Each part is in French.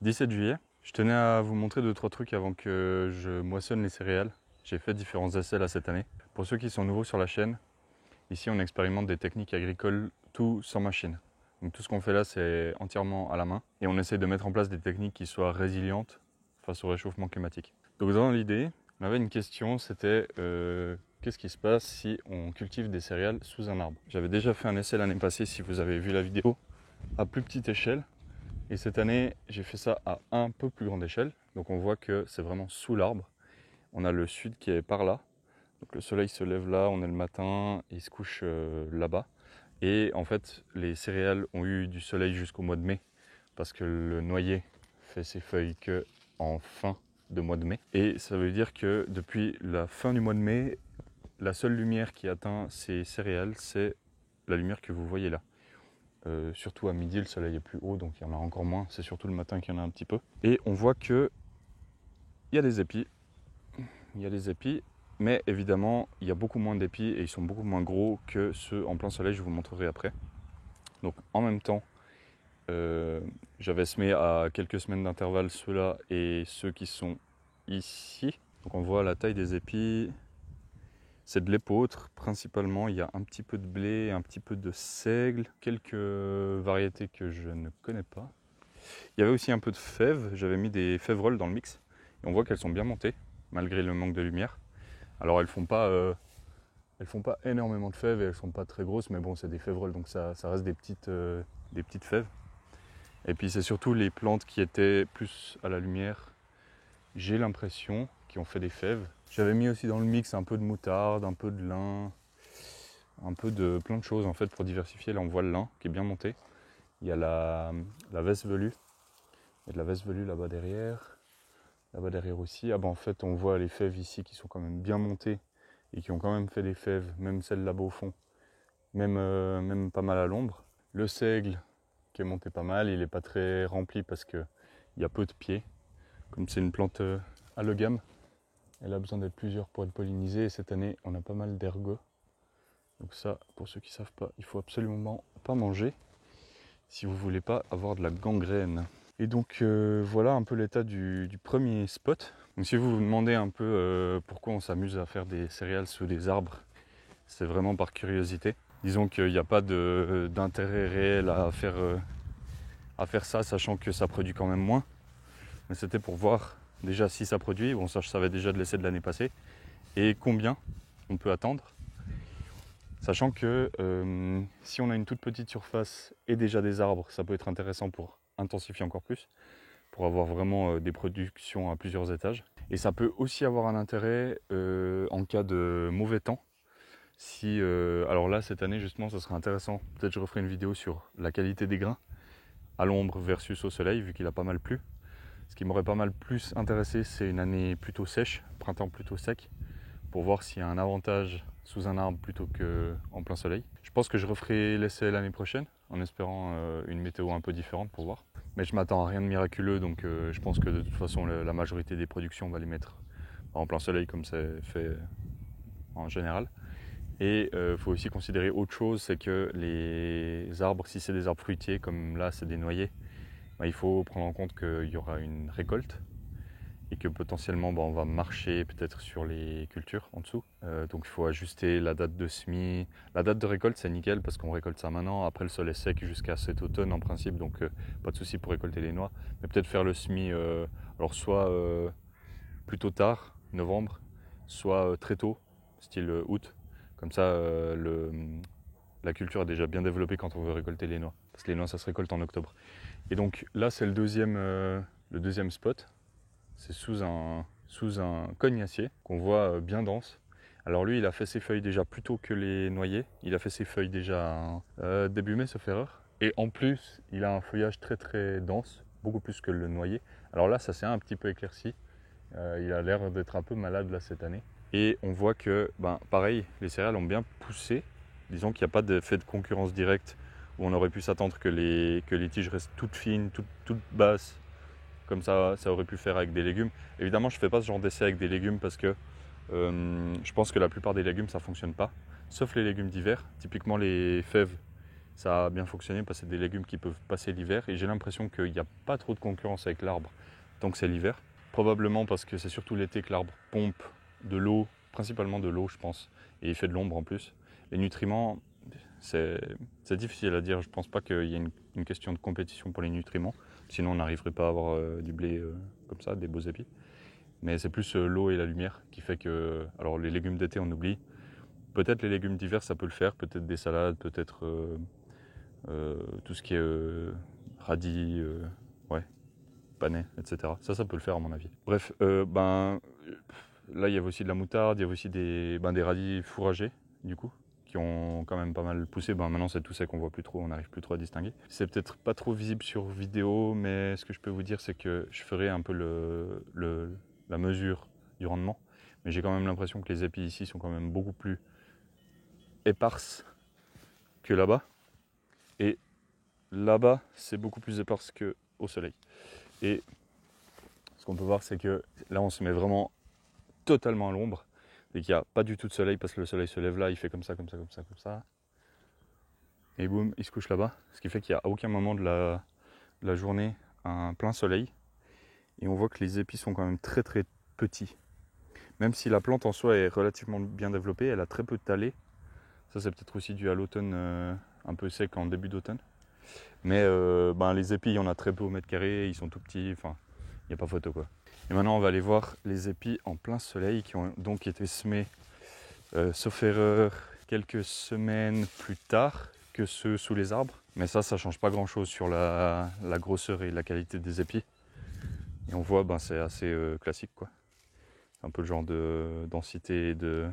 17 juillet, je tenais à vous montrer 2-3 trucs avant que je moissonne les céréales. J'ai fait différents essais là cette année. Pour ceux qui sont nouveaux sur la chaîne, ici on expérimente des techniques agricoles tout sans machine. Donc tout ce qu'on fait là c'est entièrement à la main et on essaie de mettre en place des techniques qui soient résilientes face au réchauffement climatique. Donc dans l'idée, on avait une question, c'était qu'est-ce qui se passe si on cultive des céréales sous un arbre? J'avais déjà fait un essai l'année passée si vous avez vu la vidéo, à plus petite échelle. Et cette année, j'ai fait ça à un peu plus grande échelle. Donc on voit que c'est vraiment sous l'arbre. On a le sud qui est par là. Donc le soleil se lève là, on est le matin, il se couche là-bas. Et en fait, les céréales ont eu du soleil jusqu'au mois de mai parce que le noyer fait ses feuilles que en fin de mois de mai. Et ça veut dire que depuis la fin du mois de mai, la seule lumière qui atteint ces céréales, c'est la lumière que vous voyez là. Surtout à midi, le soleil est plus haut, donc il y en a encore moins. C'est surtout le matin qu'il y en a un petit peu. Et on voit que il y a des épis. Il y a des épis, mais évidemment, il y a beaucoup moins d'épis et ils sont beaucoup moins gros que ceux en plein soleil, je vous montrerai après. Donc en même temps, j'avais semé à quelques semaines d'intervalle ceux-là et ceux qui sont ici. Donc on voit la taille des épis. C'est de l'épeautre principalement, il y a un petit peu de blé, un petit peu de seigle, quelques variétés que je ne connais pas. Il y avait aussi un peu de fèves, j'avais mis des févroles dans le mix et on voit qu'elles sont bien montées malgré le manque de lumière. Alors elles font pas énormément de fèves et elles sont pas très grosses, mais bon c'est des févroles donc ça reste des petites fèves. Et puis c'est surtout les plantes qui étaient plus à la lumière, j'ai l'impression, qui ont fait des fèves. J'avais mis aussi dans le mix un peu de moutarde, un peu de lin, un peu de plein de choses en fait pour diversifier. Là on voit le lin qui est bien monté. Il y a la veste velue. Il y a de la veste velue là-bas derrière. Là-bas derrière aussi. Ah bah en fait on voit les fèves ici qui sont quand même bien montées et qui ont quand même fait des fèves, même celles là-bas au fond. Même pas mal à l'ombre. Le seigle qui est monté pas mal, il n'est pas très rempli parce qu'il y a peu de pieds. Comme c'est une plante allogame, elle a besoin d'être plusieurs pour être pollinisée et cette année on a pas mal d'ergots. Donc ça, pour ceux qui ne savent pas, il faut absolument pas manger si vous voulez pas avoir de la gangrène. Et donc voilà un peu l'état du premier spot. Donc si vous vous demandez un peu pourquoi on s'amuse à faire des céréales sous des arbres, c'est vraiment par curiosité. Disons qu'il n'y a pas d'intérêt réel à faire ça, sachant que ça produit quand même moins. Mais c'était pour voir déjà si ça produit, bon ça je savais déjà de l'essai de l'année passée, et combien on peut attendre. Sachant que si on a une toute petite surface et déjà des arbres, ça peut être intéressant pour intensifier encore plus, pour avoir vraiment des productions à plusieurs étages. Et ça peut aussi avoir un intérêt en cas de mauvais temps. Alors là, cette année justement, ça serait intéressant. Peut-être je referai une vidéo sur la qualité des grains à l'ombre versus au soleil, vu qu'il a pas mal plu. Ce qui m'aurait pas mal plus intéressé, c'est une année plutôt sèche, printemps plutôt sec, pour voir s'il y a un avantage sous un arbre plutôt qu'en plein soleil. Je pense que je referai l'essai l'année prochaine, en espérant une météo un peu différente pour voir. Mais je m'attends à rien de miraculeux, donc je pense que de toute façon la majorité des productions, on va les mettre en plein soleil comme c'est fait en général. Et il faut aussi considérer autre chose, c'est que les arbres, si c'est des arbres fruitiers, comme là c'est des noyers, il faut prendre en compte qu'il y aura une récolte et que potentiellement on va marcher peut-être sur les cultures en dessous. Donc il faut ajuster la date de semis. La date de récolte c'est nickel parce qu'on récolte ça maintenant. Après le sol est sec jusqu'à cet automne en principe, donc pas de souci pour récolter les noix. Mais peut-être faire le semis alors soit plutôt tard, novembre, soit très tôt, style août. Comme ça la culture est déjà bien développée quand on veut récolter les noix. Parce que les noix ça se récolte en octobre. Et donc là c'est le deuxième spot. C'est sous un cognacier qu'on voit bien dense. Alors lui il a fait ses feuilles déjà plus tôt que les noyers. Il a fait ses feuilles déjà début mai sauf erreur. Et en plus il a un feuillage très très dense, beaucoup plus que le noyer. Alors là ça s'est un petit peu éclairci. Il a l'air d'être un peu malade là cette année. Et on voit que pareil, les céréales ont bien poussé. Disons qu'il n'y a pas d'effet de concurrence directe où on aurait pu s'attendre que les tiges restent toutes fines, toutes basses. Comme ça aurait pu faire avec des légumes. Évidemment, je ne fais pas ce genre d'essai avec des légumes parce que je pense que la plupart des légumes, ça ne fonctionne pas. Sauf les légumes d'hiver. Typiquement les fèves, ça a bien fonctionné parce que c'est des légumes qui peuvent passer l'hiver et j'ai l'impression qu'il n'y a pas trop de concurrence avec l'arbre tant que c'est l'hiver. Probablement parce que c'est surtout l'été que l'arbre pompe de l'eau, principalement de l'eau je pense, et il fait de l'ombre en plus. Les nutriments, c'est difficile à dire, je pense pas qu'il y ait une question de compétition pour les nutriments, sinon on n'arriverait pas à avoir du blé comme ça, des beaux épis. Mais c'est plus l'eau et la lumière qui fait que, alors les légumes d'été on oublie, peut-être les légumes d'hiver ça peut le faire, peut-être des salades, peut-être tout ce qui est radis, ouais, panais, etc. Ça peut le faire à mon avis. Bref, là il y avait aussi de la moutarde, il y avait aussi des radis fourragés du coup, qui ont quand même pas mal poussé. Maintenant c'est tout ça qu'on voit plus trop, on n'arrive plus trop à distinguer. C'est peut-être pas trop visible sur vidéo, mais ce que je peux vous dire c'est que je ferai un peu la mesure du rendement. Mais j'ai quand même l'impression que les épis ici sont quand même beaucoup plus éparses que là-bas. Et là-bas, c'est beaucoup plus éparse qu'au soleil. Et ce qu'on peut voir, c'est que là, on se met vraiment totalement à l'ombre. Et qu'il n'y a pas du tout de soleil parce que le soleil se lève là, il fait comme ça, comme ça, comme ça, comme ça. Et boum, il se couche là-bas. Ce qui fait qu'il n'y a à aucun moment de la journée un plein soleil. Et on voit que les épis sont quand même très très petits. Même si la plante en soi est relativement bien développée, elle a très peu de talée. Ça, c'est peut-être aussi dû à l'automne un peu sec en début d'automne. Mais les épis, il y en a très peu au mètre carré, ils sont tout petits, enfin, il n'y a pas photo quoi. Et maintenant, on va aller voir les épis en plein soleil qui ont donc été semés, sauf erreur, quelques semaines plus tard que ceux sous les arbres. Mais ça change pas grand-chose sur la grosseur et la qualité des épis. Et on voit, c'est assez classique quoi. C'est un peu le genre de densité et de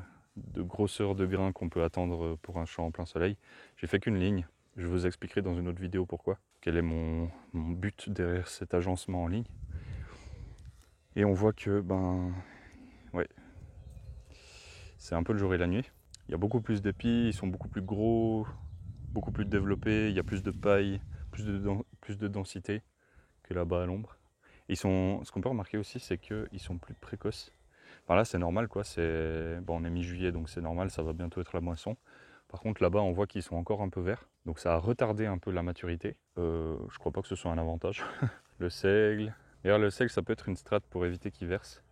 grosseur de grains qu'on peut attendre pour un champ en plein soleil. J'ai fait qu'une ligne. Je vous expliquerai dans une autre vidéo pourquoi. Quel est mon but derrière cet agencement en ligne. Et on voit que, ouais, c'est un peu le jour et la nuit. Il y a beaucoup plus d'épis, ils sont beaucoup plus gros, beaucoup plus développés, il y a plus de paille, plus de densité que là-bas à l'ombre. Ce qu'on peut remarquer aussi, c'est qu'ils sont plus précoces. Là, c'est normal, quoi. On est mi-juillet, donc c'est normal, ça va bientôt être la moisson. Par contre, là-bas, on voit qu'ils sont encore un peu verts. Donc ça a retardé un peu la maturité. Je crois pas que ce soit un avantage. Le seigle. D'ailleurs, le seigle, ça peut être une strate pour éviter qu'il verse.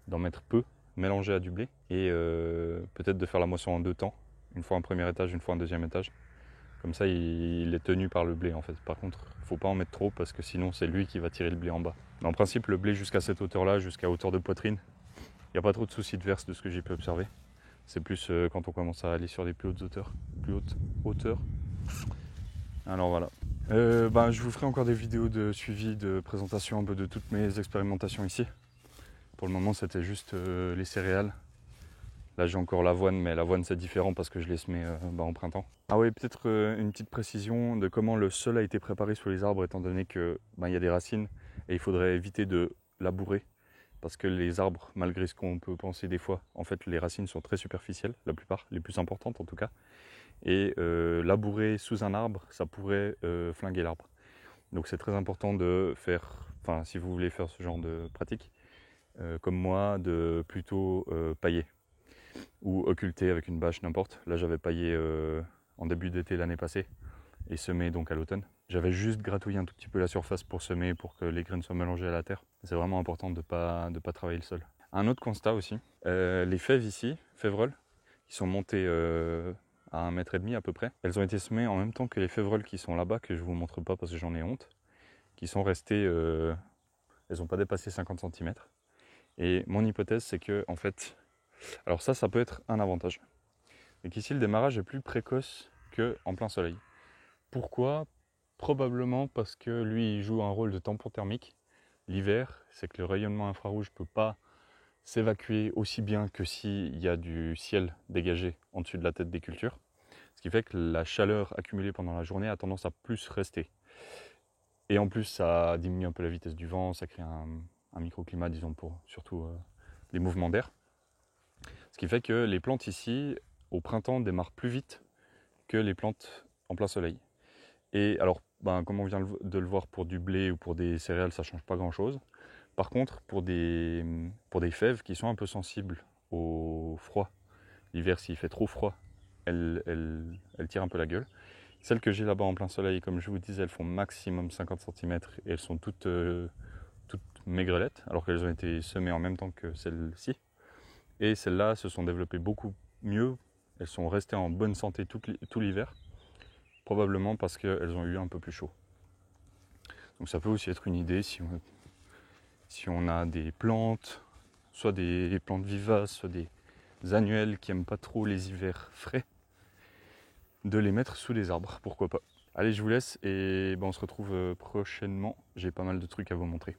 D'en mettre peu, mélangé à du blé. Et peut-être de faire la moisson en 2 temps. Une fois un premier étage, une fois un deuxième étage. Comme ça, il est tenu par le blé, en fait. Par contre, il ne faut pas en mettre trop parce que sinon, c'est lui qui va tirer le blé en bas. Mais en principe, le blé jusqu'à cette hauteur-là, jusqu'à hauteur de poitrine, il n'y a pas trop de soucis de verse de ce que j'ai pu observer. C'est plus quand on commence à aller sur des plus hautes hauteurs. Alors voilà. Je vous ferai encore des vidéos de suivi, de présentation un peu de toutes mes expérimentations ici. Pour le moment, c'était juste les céréales. Là, j'ai encore l'avoine, mais l'avoine, c'est différent parce que je les semais en printemps. Ah oui, peut-être une petite précision de comment le sol a été préparé sur les arbres, étant donné que y a des racines et il faudrait éviter de labourer. Parce que les arbres, malgré ce qu'on peut penser des fois, en fait les racines sont très superficielles, la plupart, les plus importantes en tout cas. Et labourer sous un arbre, ça pourrait flinguer l'arbre. Donc c'est très important de faire, si vous voulez faire ce genre de pratique, comme moi, de plutôt pailler. Ou occulter avec une bâche, n'importe. Là j'avais paillé en début d'été l'année passée et semé donc à l'automne. J'avais juste gratouillé un tout petit peu la surface pour semer, pour que les graines soient mélangées à la terre. C'est vraiment important de pas travailler le sol. Un autre constat aussi, les fèves ici, févroles, qui sont montées à 1,5 m à peu près, elles ont été semées en même temps que les févroles qui sont là-bas, que je vous montre pas parce que j'en ai honte, qui sont restées, elles n'ont pas dépassé 50 cm. Et mon hypothèse c'est que, en fait, alors ça peut être un avantage. Mais qu'ici le démarrage est plus précoce qu'en plein soleil. Pourquoi ? Probablement parce que lui, il joue un rôle de tampon thermique. L'hiver, c'est que le rayonnement infrarouge ne peut pas s'évacuer aussi bien que s'il y a du ciel dégagé en dessus de la tête des cultures. Ce qui fait que la chaleur accumulée pendant la journée a tendance à plus rester. Et en plus, ça diminue un peu la vitesse du vent, ça crée un microclimat, disons, pour surtout les mouvements d'air. Ce qui fait que les plantes ici, au printemps, démarrent plus vite que les plantes en plein soleil. Et alors, comme on vient de le voir pour du blé ou pour des céréales, ça ne change pas grand-chose. Par contre, pour des fèves qui sont un peu sensibles au froid, l'hiver s'il fait trop froid, elles tirent un peu la gueule. Celles que j'ai là-bas en plein soleil, comme je vous disais, elles font maximum 50 cm et elles sont toutes maigrelettes, alors qu'elles ont été semées en même temps que celles-ci. Et celles-là se sont développées beaucoup mieux, elles sont restées en bonne santé tout l'hiver, probablement parce qu'elles ont eu un peu plus chaud. Donc ça peut aussi être une idée si on a des plantes, soit des plantes vivaces, soit des annuelles qui n'aiment pas trop les hivers frais, de les mettre sous les arbres, pourquoi pas. Allez, je vous laisse et on se retrouve prochainement, j'ai pas mal de trucs à vous montrer.